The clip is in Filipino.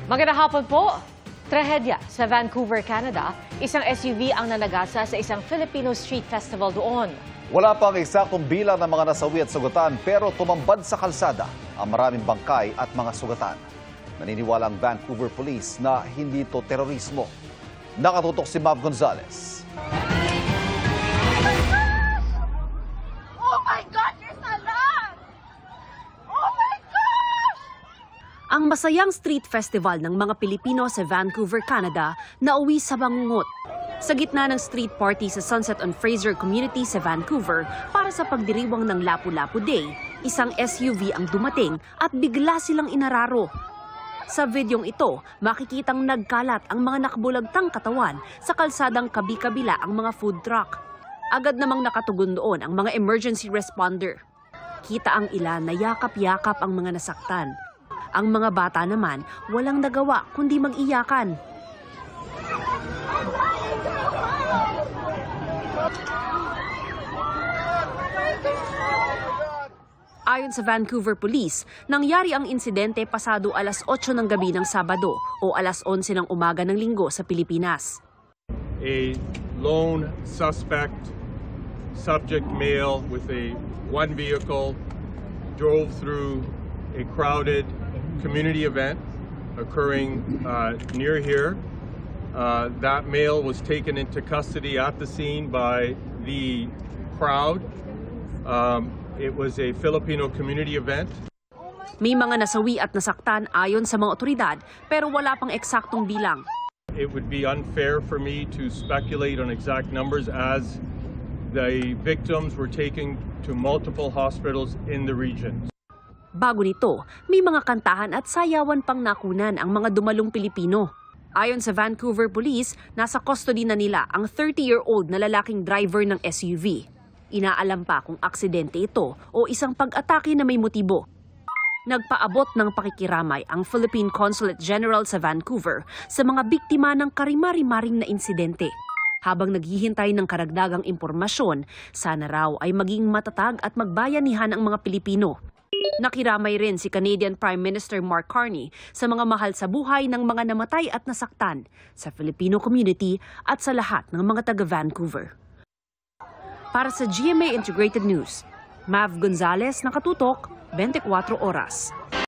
Magandang hapon po. Trahedya sa Vancouver, Canada. Isang SUV ang nanagasa sa isang Filipino street festival doon. Wala pang eksaktong bilang ng mga nasawi at sugatan pero tumambad sa kalsada ang maraming bangkay at mga sugatan. Naniniwala ang Vancouver Police na hindi ito terorismo. Nakatutok si Mav Gonzalez. Oh my God, you're salat! Oh my gosh! Ang masayang street festival ng mga Pilipino sa Vancouver, Canada, nauwi sa bangungot. Sa gitna ng street party sa Sunset on Fraser Community sa Vancouver para sa pagdiriwang ng Lapu-Lapu Day, isang SUV ang dumating at bigla silang inararo. Sa videong ito, makikitang nagkalat ang mga nakabulagtang katawan sa kalsadang kabi-kabila ang mga food truck. Agad namang nakatugon doon ang mga emergency responder. Kita ang ilan na yakap-yakap ang mga nasaktan. Ang mga bata naman walang nagawa kundi mag-iyakan. Ayon sa Vancouver Police, nangyari ang insidente pasado alas 8 ng gabi ng Sabado o alas 11 ng umaga ng Linggo sa Pilipinas. A lone suspect, subject male with one vehicle, drove through a crowded community event occurring near here. That male was taken into custody at the scene by the crowd. It was a Filipino community event. May mga nasawi at nasaktan ayon sa mga otoridad pero wala pang eksaktong bilang. It would be unfair for me to speculate on exact numbers as the victims were taken to multiple hospitals in the region. Bago nito, may mga kantahan at sayawan pang nakunan ang mga dumalong Pilipino. Ayon sa Vancouver Police, nasa custody na nila ang 30-year-old na lalaking driver ng SUV. Inaalam pa kung aksidente ito o isang pag-atake na may motibo. Nagpaabot ng pakikiramay ang Philippine Consulate General sa Vancouver sa mga biktima ng karimari-maring na insidente. Habang naghihintay ng karagdagang impormasyon, sana raw ay maging matatag at magbayanihan ang mga Pilipino. Nakiramay rin si Canadian Prime Minister Mark Carney sa mga mahal sa buhay ng mga namatay at nasaktan sa Filipino community at sa lahat ng mga taga-Vancouver. Para sa GMA Integrated News, Mav Gonzalez, Nakatutok, 24 Oras.